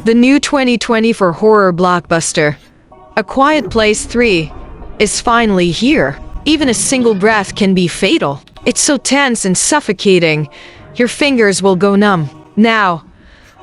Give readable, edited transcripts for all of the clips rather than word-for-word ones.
The new 2024 horror blockbuster, A Quiet Place 3, is finally here. Even a single breath can be fatal. It's so tense and suffocating, your fingers will go numb. Now,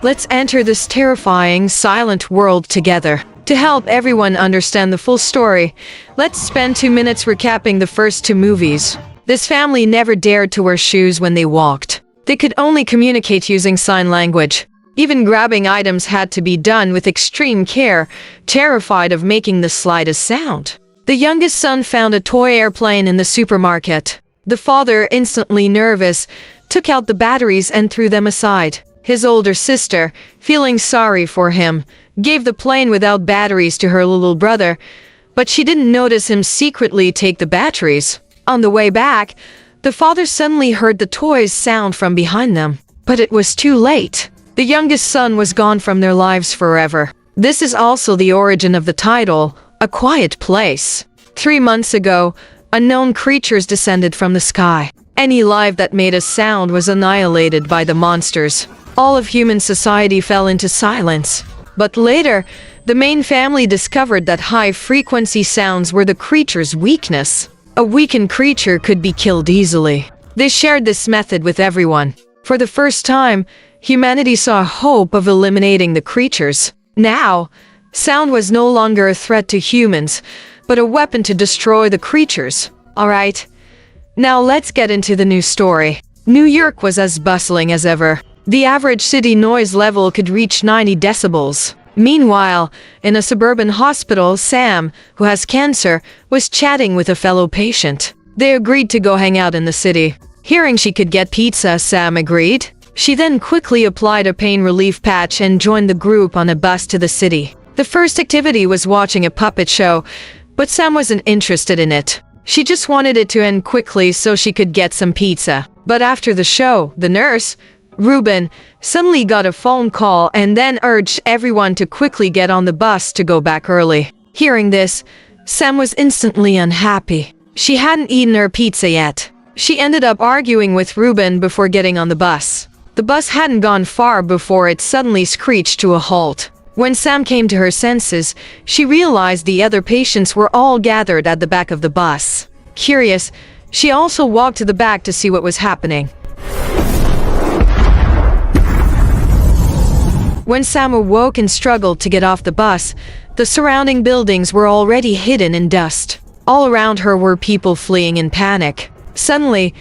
let's enter this terrifying, silent world together. To help everyone understand the full story, let's spend 2 minutes recapping the first two movies. This family never dared to wear shoes when they walked. They could only communicate using sign language. Even grabbing items had to be done with extreme care, terrified of making the slightest sound. The youngest son found a toy airplane in the supermarket. The father, instantly nervous, took out the batteries and threw them aside. His older sister, feeling sorry for him, gave the plane without batteries to her little brother, but she didn't notice him secretly take the batteries. On the way back, the father suddenly heard the toys sound from behind them. But it was too late. The youngest son was gone from their lives forever. This is also the origin of the title, A Quiet Place. 3 months ago, unknown creatures descended from the sky. Any life that made a sound was annihilated by the monsters. All of human society fell into silence. But later, the main family discovered that high-frequency sounds were the creature's weakness. A weakened creature could be killed easily. They shared this method with everyone. For the first time, humanity saw hope of eliminating the creatures. Now, sound was no longer a threat to humans, but a weapon to destroy the creatures. Alright, now let's get into the new story. New York was as bustling as ever. The average city noise level could reach 90 decibels. Meanwhile, in a suburban hospital, Sam, who has cancer, was chatting with a fellow patient. They agreed to go hang out in the city. Hearing she could get pizza, Sam agreed. She then quickly applied a pain relief patch and joined the group on a bus to the city. The first activity was watching a puppet show, but Sam wasn't interested in it. She just wanted it to end quickly so she could get some pizza. But after the show, the nurse, Ruben, suddenly got a phone call and then urged everyone to quickly get on the bus to go back early. Hearing this, Sam was instantly unhappy. She hadn't eaten her pizza yet. She ended up arguing with Ruben before getting on the bus. The bus hadn't gone far before it suddenly screeched to a halt. When Sam came to her senses, she realized the other patients were all gathered at the back of the bus. Curious, she also walked to the back to see what was happening. When Sam awoke and struggled to get off the bus, the surrounding buildings were already hidden in dust. All around her were people fleeing in panic. Suddenly,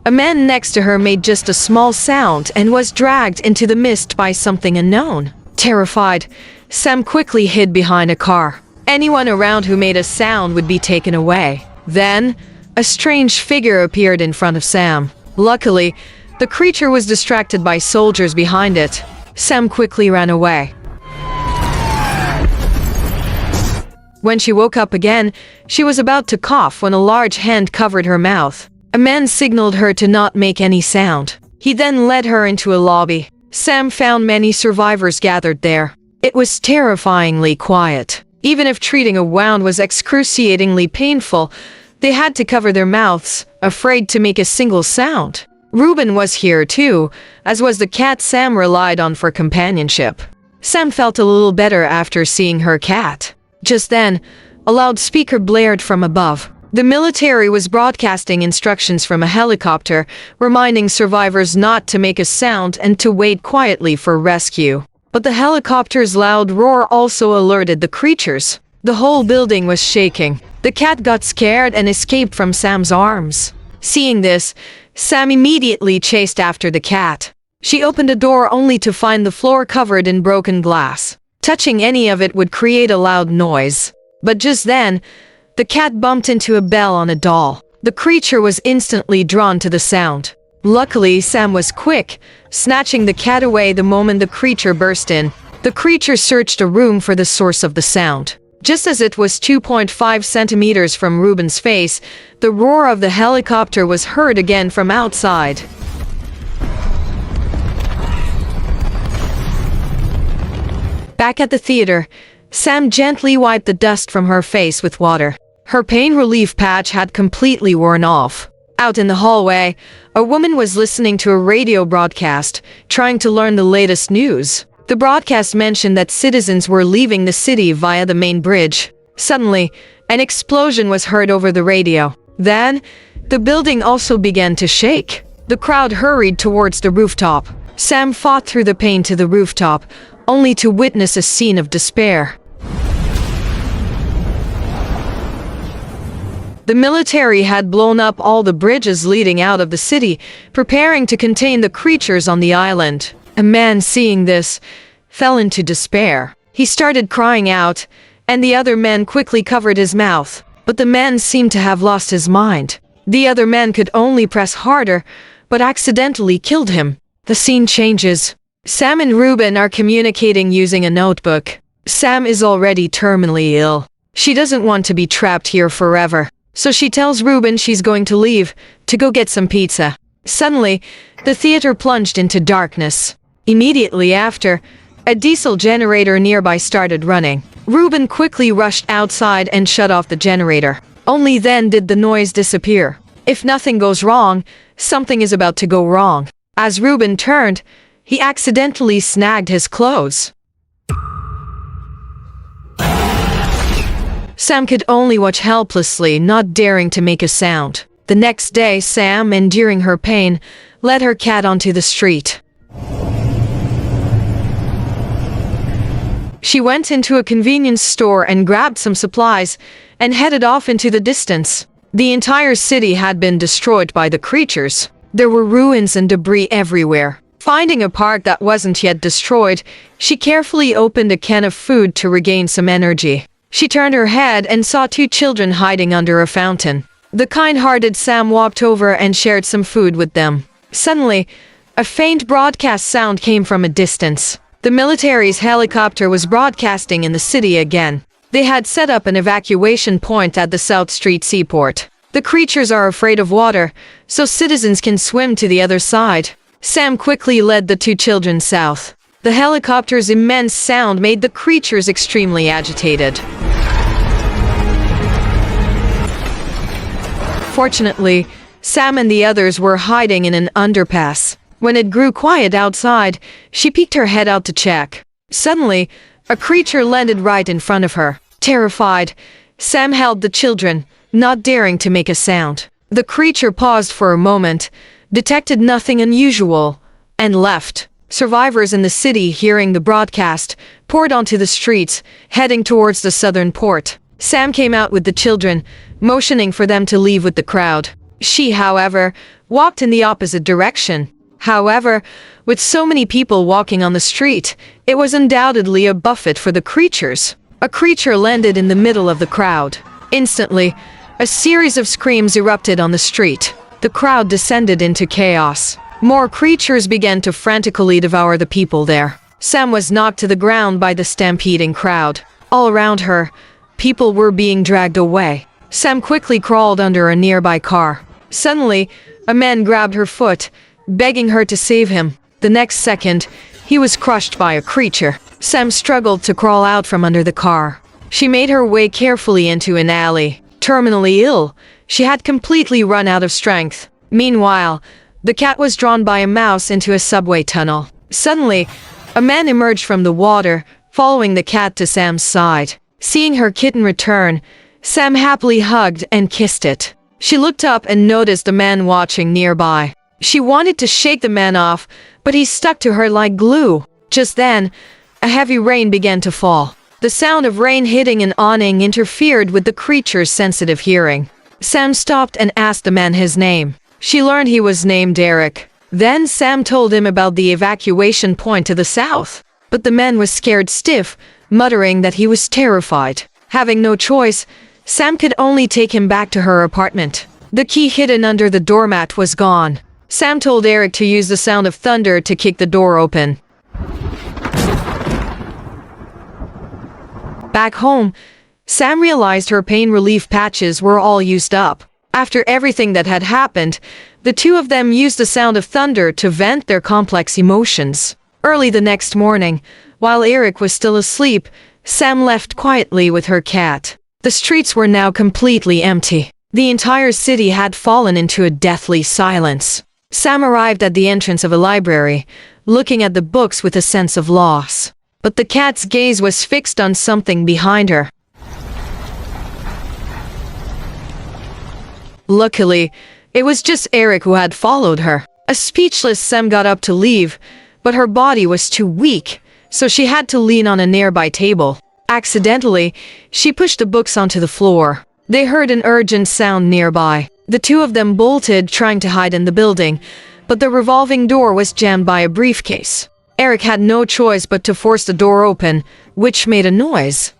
a man next to her made just a small sound and was dragged into the mist by something unknown. Terrified, Sam quickly hid behind a car. Anyone around who made a sound would be taken away. Then, a strange figure appeared in front of Sam. Luckily, the creature was distracted by soldiers behind it. Sam quickly ran away. When she woke up again, she was about to cough when a large hand covered her mouth. A man signaled her to not make any sound. He then led her into a lobby. Sam found many survivors gathered there. It was terrifyingly quiet. Even if treating a wound was excruciatingly painful, they had to cover their mouths, afraid to make a single sound. Ruben was here too, as was the cat Sam relied on for companionship. Sam felt a little better after seeing her cat. Just then, a loudspeaker blared from above. The military was broadcasting instructions from a helicopter, reminding survivors not to make a sound and to wait quietly for rescue. But the helicopter's loud roar also alerted the creatures. The whole building was shaking. The cat got scared and escaped from Sam's arms. Seeing this, Sam immediately chased after the cat. She opened a door only to find the floor covered in broken glass. Touching any of it would create a loud noise. But just then, the cat bumped into a bell on a doll. The creature was instantly drawn to the sound. Luckily, Sam was quick, snatching the cat away the moment the creature burst in. The creature searched a room for the source of the sound. Just as it was 2.5 centimeters from Ruben's face, the roar of the helicopter was heard again from outside. Back at the theater, Sam gently wiped the dust from her face with water. Her pain relief patch had completely worn off. Out in the hallway, a woman was listening to a radio broadcast, trying to learn the latest news. The broadcast mentioned that citizens were leaving the city via the main bridge. Suddenly, an explosion was heard over the radio. Then, the building also began to shake. The crowd hurried towards the rooftop. Sam fought through the pain to the rooftop, only to witness a scene of despair. The military had blown up all the bridges leading out of the city, preparing to contain the creatures on the island. A man, seeing this, fell into despair. He started crying out, and the other men quickly covered his mouth. But the man seemed to have lost his mind. The other men could only press harder, but accidentally killed him. The scene changes. Sam and Ruben are communicating using a notebook. Sam is already terminally ill. She doesn't want to be trapped here forever. So she tells Ruben she's going to leave, to go get some pizza. Suddenly, the theater plunged into darkness. Immediately after, a diesel generator nearby started running. Ruben quickly rushed outside and shut off the generator. Only then did the noise disappear. If nothing goes wrong, something is about to go wrong. As Ruben turned, he accidentally snagged his clothes. Sam could only watch helplessly, not daring to make a sound. The next day, Sam, enduring her pain, led her cat onto the street. She went into a convenience store and grabbed some supplies and headed off into the distance. The entire city had been destroyed by the creatures. There were ruins and debris everywhere. Finding a part that wasn't yet destroyed, she carefully opened a can of food to regain some energy. She turned her head and saw two children hiding under a fountain. The kind-hearted Sam walked over and shared some food with them. Suddenly, a faint broadcast sound came from a distance. The military's helicopter was broadcasting in the city again. They had set up an evacuation point at the South Street seaport. The creatures are afraid of water, so citizens can swim to the other side. Sam quickly led the two children south. The helicopter's immense sound made the creatures extremely agitated. Fortunately, Sam and the others were hiding in an underpass. When it grew quiet outside, she peeked her head out to check. Suddenly, a creature landed right in front of her. Terrified, Sam held the children, not daring to make a sound. The creature paused for a moment, detected nothing unusual, and left. Survivors in the city, hearing the broadcast, poured onto the streets, heading towards the southern port. Sam came out with the children, motioning for them to leave with the crowd. She, however, walked in the opposite direction. However, with so many people walking on the street, it was undoubtedly a buffet for the creatures. A creature landed in the middle of the crowd. Instantly, a series of screams erupted on the street. The crowd descended into chaos. More creatures began to frantically devour the people there. Sam was knocked to the ground by the stampeding crowd. All around her, people were being dragged away. Sam quickly crawled under a nearby car. Suddenly, a man grabbed her foot, begging her to save him. The next second, he was crushed by a creature. Sam struggled to crawl out from under the car. She made her way carefully into an alley. Terminally ill, she had completely run out of strength. Meanwhile, the cat was drawn by a mouse into a subway tunnel. Suddenly, a man emerged from the water, following the cat to Sam's side. Seeing her kitten return, Sam happily hugged and kissed it. She looked up and noticed a man watching nearby. She wanted to shake the man off, but he stuck to her like glue. Just then, a heavy rain began to fall. The sound of rain hitting an awning interfered with the creature's sensitive hearing. Sam stopped and asked the man his name. She learned he was named Eric. Then Sam told him about the evacuation point to the south. But the man was scared stiff, muttering that he was terrified. Having no choice, Sam could only take him back to her apartment. The key hidden under the doormat was gone. Sam told Eric to use the sound of thunder to kick the door open. Back home, Sam realized her pain relief patches were all used up. After everything that had happened, the two of them used the sound of thunder to vent their complex emotions. Early the next morning, while Eric was still asleep, Sam left quietly with her cat. The streets were now completely empty. The entire city had fallen into a deathly silence. Sam arrived at the entrance of a library, looking at the books with a sense of loss. But the cat's gaze was fixed on something behind her. Luckily, it was just Eric who had followed her. A speechless Sam got up to leave, but her body was too weak, so she had to lean on a nearby table. Accidentally, she pushed the books onto the floor. They heard an urgent sound nearby. The two of them bolted, trying to hide in the building, but the revolving door was jammed by a briefcase. Eric had no choice but to force the door open, which made a noise.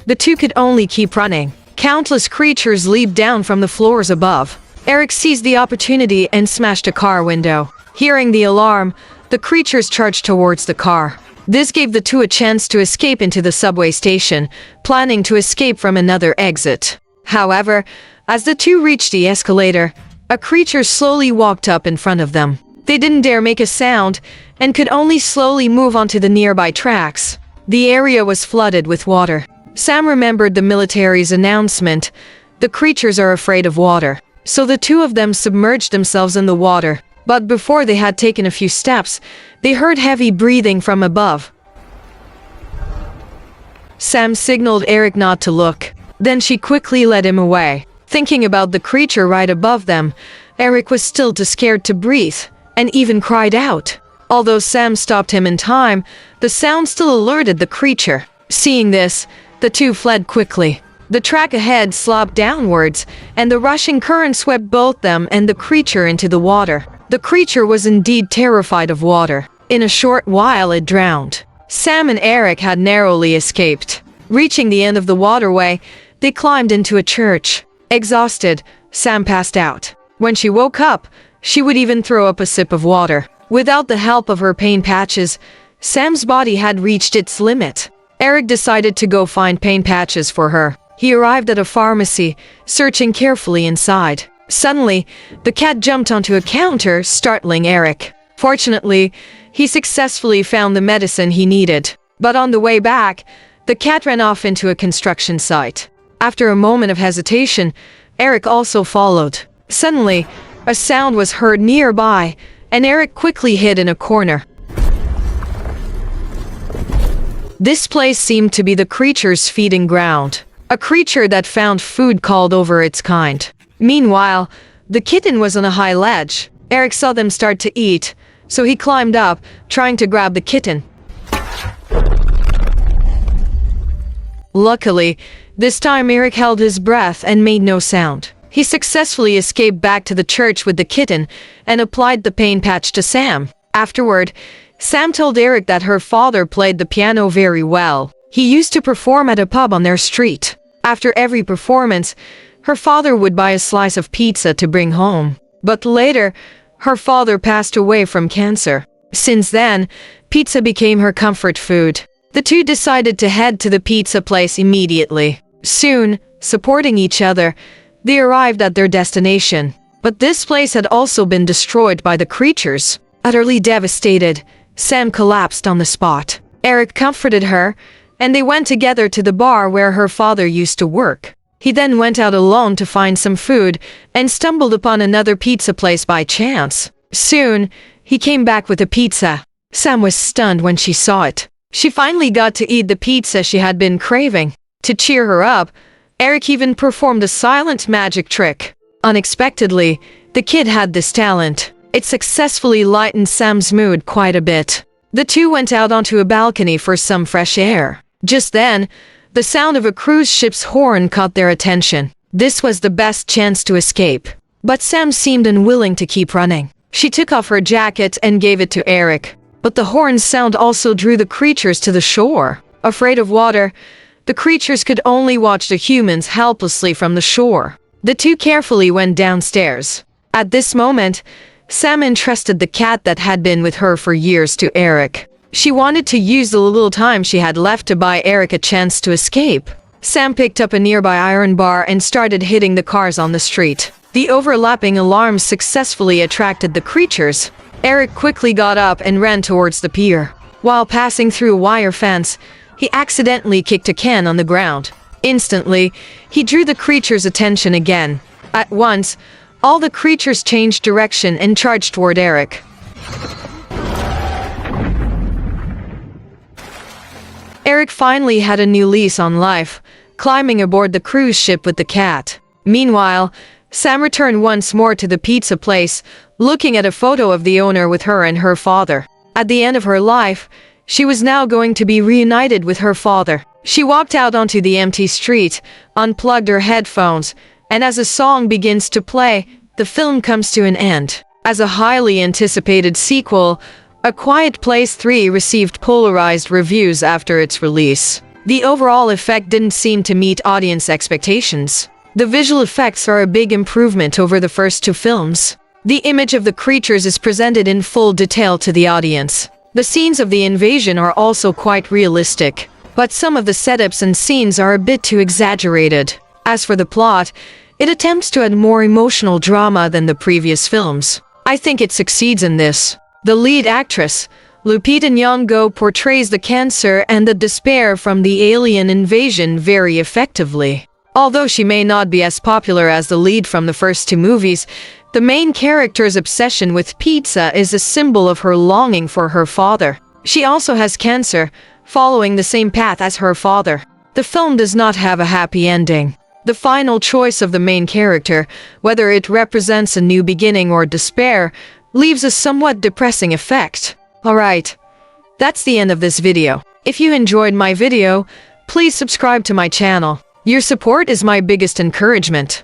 The two could only keep running. Countless creatures leaped down from the floors above. Eric seized the opportunity and smashed a car window. Hearing the alarm, the creatures charged towards the car. This gave the two a chance to escape into the subway station, planning to escape from another exit. However, as the two reached the escalator, a creature slowly walked up in front of them. They didn't dare make a sound and could only slowly move onto the nearby tracks. The area was flooded with water. Sam remembered the military's announcement, "The creatures are afraid of water." So the two of them submerged themselves in the water. But before they had taken a few steps, they heard heavy breathing from above. Sam signaled Eric not to look. Then she quickly led him away. Thinking about the creature right above them, Eric was still too scared to breathe, and even cried out. Although Sam stopped him in time, the sound still alerted the creature. Seeing this, the two fled quickly. The track ahead sloped downwards, and the rushing current swept both them and the creature into the water. The creature was indeed terrified of water. In a short while it drowned. Sam and Eric had narrowly escaped. Reaching the end of the waterway, they climbed into a church. Exhausted, Sam passed out. When she woke up, she would even throw up a sip of water. Without the help of her pain patches, Sam's body had reached its limit. Eric decided to go find pain patches for her. He arrived at a pharmacy, searching carefully inside. Suddenly, the cat jumped onto a counter, startling Eric. Fortunately, he successfully found the medicine he needed. But on the way back, the cat ran off into a construction site. After a moment of hesitation, Eric also followed. Suddenly, a sound was heard nearby, and Eric quickly hid in a corner. This place seemed to be the creature's feeding ground. A creature that found food called over its kind. Meanwhile, the kitten was on a high ledge. Eric saw them start to eat, so he climbed up, trying to grab the kitten. Luckily, this time Eric held his breath and made no sound. He successfully escaped back to the church with the kitten and applied the pain patch to Sam. Afterward, Sam told Eric that her father played the piano very well. He used to perform at a pub on their street. After every performance, her father would buy a slice of pizza to bring home. But later, her father passed away from cancer. Since then, pizza became her comfort food. The two decided to head to the pizza place immediately. Soon, supporting each other, they arrived at their destination. But this place had also been destroyed by the creatures. Utterly devastated, Sam collapsed on the spot. Eric comforted her, and they went together to the bar where her father used to work. He then went out alone to find some food and stumbled upon another pizza place by chance. Soon, he came back with a pizza. Sam was stunned when she saw it. She finally got to eat the pizza she had been craving. To cheer her up, Eric even performed a silent magic trick. Unexpectedly, the kid had this talent. It successfully lightened Sam's mood quite a bit. The two went out onto a balcony for some fresh air. Just then, the sound of a cruise ship's horn caught their attention. This was the best chance to escape. But Sam seemed unwilling to keep running. She took off her jacket and gave it to Eric. But the horn's sound also drew the creatures to the shore. Afraid of water, the creatures could only watch the humans helplessly from the shore. The two carefully went downstairs. At this moment, Sam entrusted the cat that had been with her for years to Eric. She wanted to use the little time she had left to buy Eric a chance to escape. Sam picked up a nearby iron bar and started hitting the cars on the street. The overlapping alarms successfully attracted the creatures. Eric quickly got up and ran towards the pier. While passing through a wire fence, he accidentally kicked a can on the ground. Instantly, he drew the creature's attention again. At once, All the creatures changed direction and charged toward Eric. Eric finally had a new lease on life, climbing aboard the cruise ship with the cat. Meanwhile, Sam returned once more to the pizza place, looking at a photo of the owner with her and her father. At the end of her life, she was now going to be reunited with her father. She walked out onto the empty street, unplugged her headphones, and as a song begins to play, the film comes to an end. As a highly anticipated sequel, A Quiet Place 3 received polarized reviews after its release. The overall effect didn't seem to meet audience expectations. The visual effects are a big improvement over the first two films. The image of the creatures is presented in full detail to the audience. The scenes of the invasion are also quite realistic, but some of the setups and scenes are a bit too exaggerated. As for the plot, it attempts to add more emotional drama than the previous films. I think it succeeds in this. The lead actress, Lupita Nyong'o, portrays the cancer and the despair from the alien invasion very effectively. Although she may not be as popular as the lead from the first two movies, the main character's obsession with pizza is a symbol of her longing for her father. She also has cancer, following the same path as her father. The film does not have a happy ending. The final choice of the main character, whether it represents a new beginning or despair, leaves a somewhat depressing effect. Alright, that's the end of this video. If you enjoyed my video, please subscribe to my channel. Your support is my biggest encouragement.